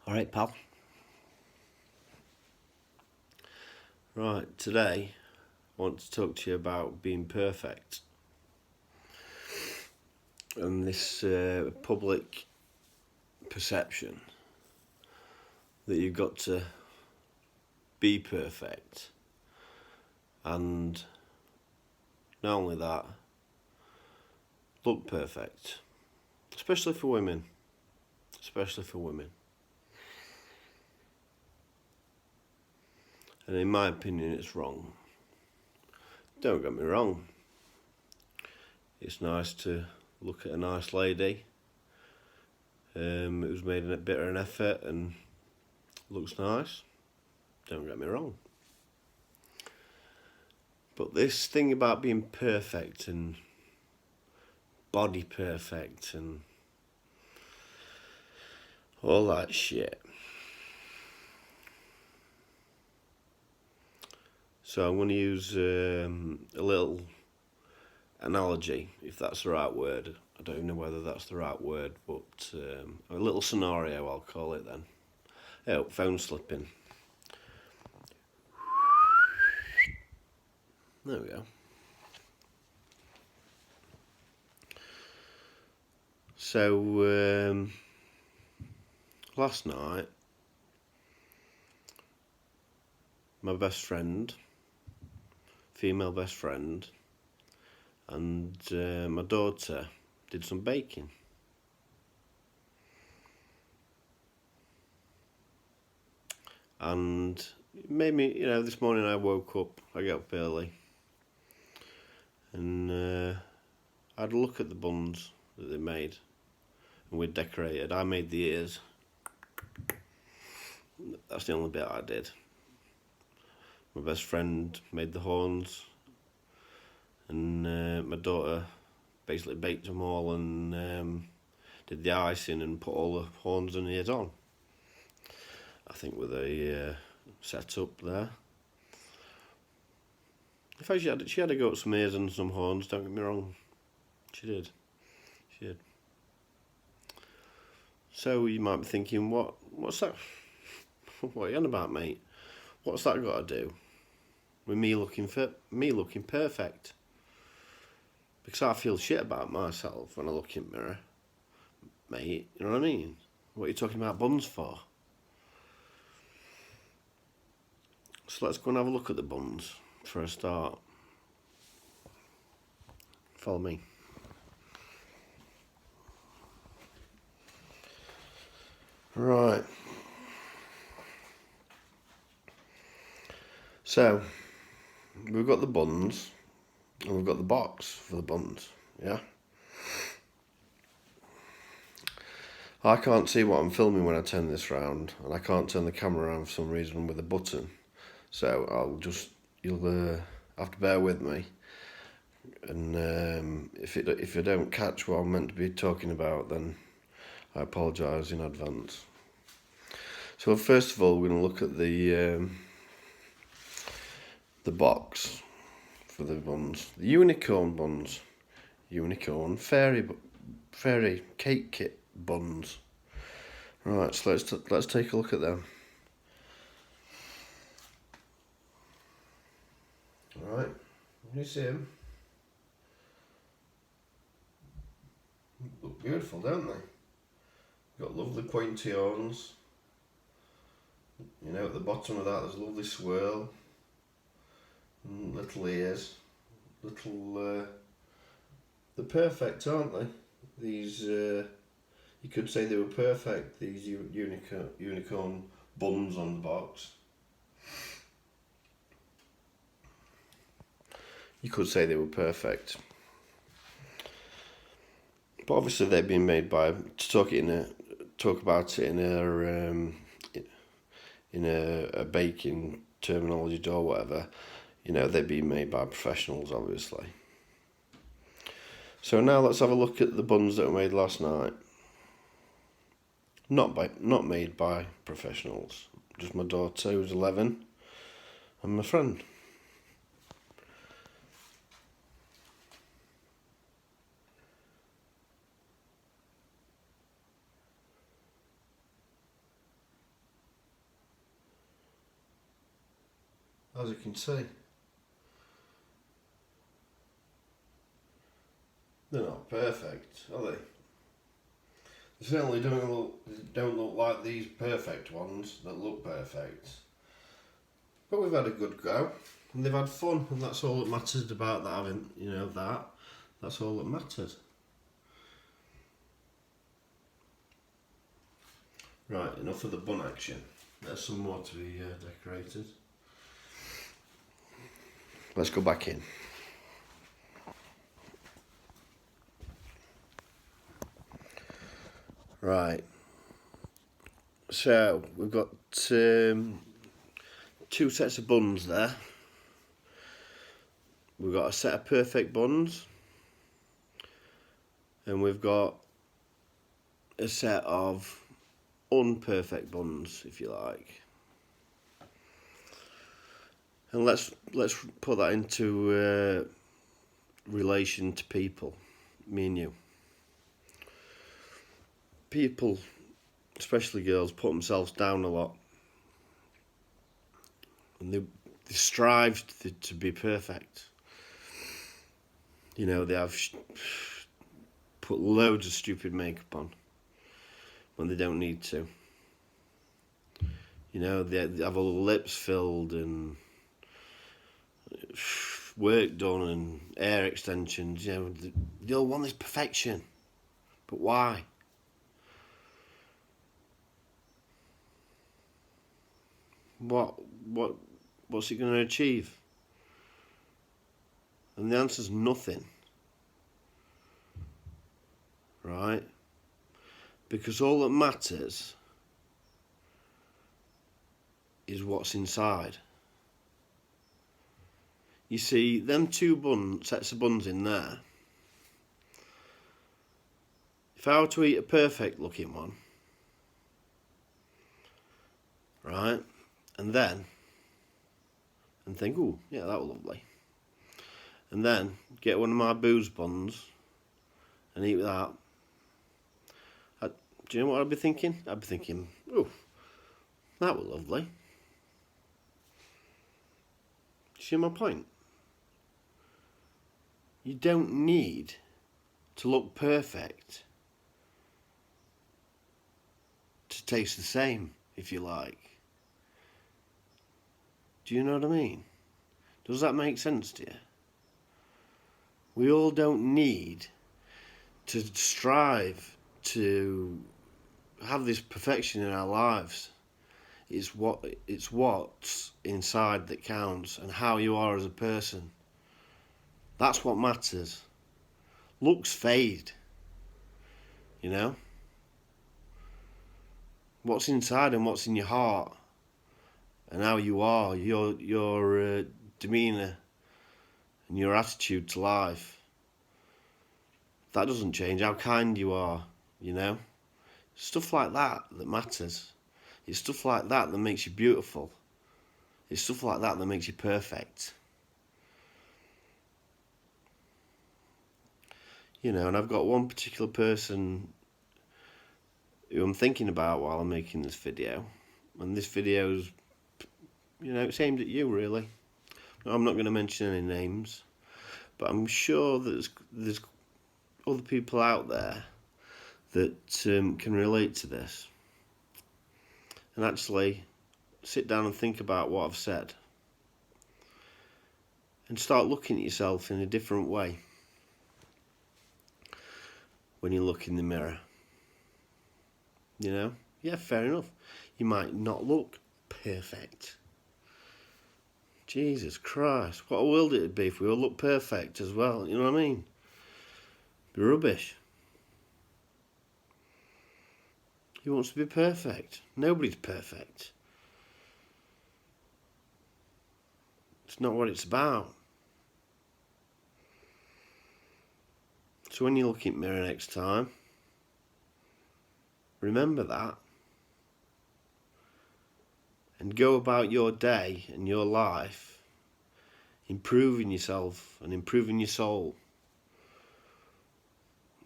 Alright, pal. Right, today I want to talk to you about being perfect and this public perception that you've got to be perfect, and not only that, look perfect, especially for women. And in my opinion, it's wrong. Don't get me wrong. It's nice to look at a nice lady who's made a bit of an effort and looks nice. Don't get me wrong. But this thing about being perfect and body perfect and all that shit. So I'm going to use a little analogy, if that's the right word. I don't even know whether that's the right word, but a little scenario, I'll call it then. Oh, phone slipping. There we go. So, last night, my best friend, female best friend, and my daughter did some baking. And it made me, this morning I woke up, I get up early, and I had a look at the buns that they made, and we'd decorated. I made the ears. That's the only bit I did. My best friend made the horns, and my daughter basically baked them all and did the icing and put all the horns and ears on. I think with a setup there. In fact, she had to go at some ears and some horns, don't get me wrong. She did. So you might be thinking, what's that? What are you on about, mate? What's that got to do with me looking perfect? Because I feel shit about myself when I look in the mirror, mate. You know what I mean? What are you talking about buns for? So let's go and have a look at the buns for a start. Follow me. Right. So, we've got the buns and we've got the box for the buns, yeah? I can't see what I'm filming when I turn this round, and I can't turn the camera around for some reason with a button. So you'll have to bear with me. And if I don't catch what I'm meant to be talking about, then I apologise in advance. So first of all, we're going to look at the box for the buns, the unicorn buns, fairy cake kit buns. Right, so let's take a look at them. Right, can you see them? Look beautiful, don't they? Got lovely pointy horns. At the bottom of that there's a lovely swirl. And little ears. They're perfect, aren't they? These, you could say they were perfect, these unicorn buns on the box. You could say they were perfect. But obviously they've been made by, talk about it in a baking terminology or whatever, they've been made by professionals, obviously. So now let's have a look at the buns that were made last night. Not made by professionals, just my daughter who's 11 and my friend. as you can see. They're not perfect, are they? They certainly don't look like these perfect ones that look perfect. But we've had a good go, and they've had fun, and that's all that matters about that having, that's all that matters. Right, enough of the bun action. There's some more to be decorated. Let's go back in. Right. So we've got 2 sets of buns there. We've got a set of perfect buns, and we've got a set of unperfect buns, if you like. And let's put that into relation to people, me and you. People, especially girls, put themselves down a lot, and they strive to be perfect. They have put loads of stupid makeup on when they don't need to. They have all the lips filled and work done and hair extensions. They all want this perfection, but why? What's it going to achieve? And the answer's nothing. Right? Because all that matters is what's inside. You see, them 2 sets of buns in there, if I were to eat a perfect looking one, right, and think, ooh, yeah, that was lovely, and then get one of my booze buns and eat that, do you know what I'd be thinking? I'd be thinking, ooh, that was lovely. Do you see my point? You don't need to look perfect to taste the same, if you like. Do you know what I mean? Does that make sense to you? We all don't need to strive to have this perfection in our lives. It's what's inside that counts, and how you are as a person. That's what matters. Looks fade. What's inside and what's in your heart, and how you are, your demeanour and your attitude to life. That doesn't change. How kind you are, Stuff like that matters. It's stuff like that makes you beautiful. It's stuff like that makes you perfect. And I've got one particular person who I'm thinking about while I'm making this video. And this video's, it's aimed at you, really. I'm not going to mention any names, but I'm sure that there's other people out there that can relate to this. And actually sit down and think about what I've said. And start looking at yourself in a different way when you look in the mirror. Yeah, fair enough. You might not look perfect. Jesus Christ, what a world it'd be if we all looked perfect as well, you know what I mean? Be rubbish. Who wants to be perfect? Nobody's perfect. It's not what it's about. So when you look in the mirror next time, remember that. And go about your day and your life improving yourself and improving your soul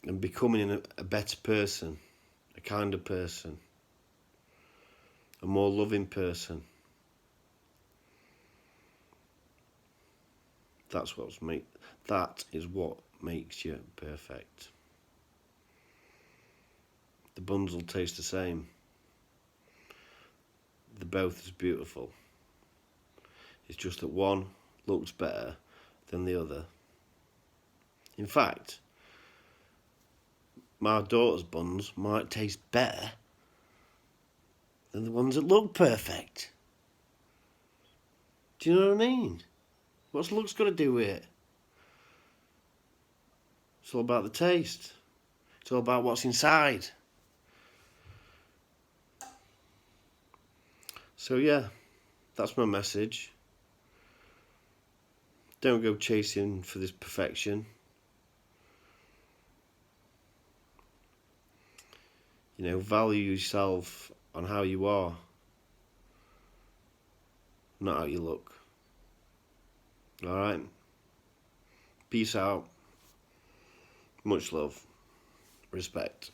and becoming a better person, a kinder person, a more loving person. That is what makes you perfect. The buns will taste the same. They're both as beautiful. It's just that one looks better than the other. In fact, my daughter's buns might taste better than the ones that look perfect. Do you know what I mean? What's looks got to do with it? It's all about the taste. It's all about what's inside. So yeah, that's my message. Don't go chasing for this perfection. Value yourself on how you are, not how you look. Alright? Peace out. Much love. Respect.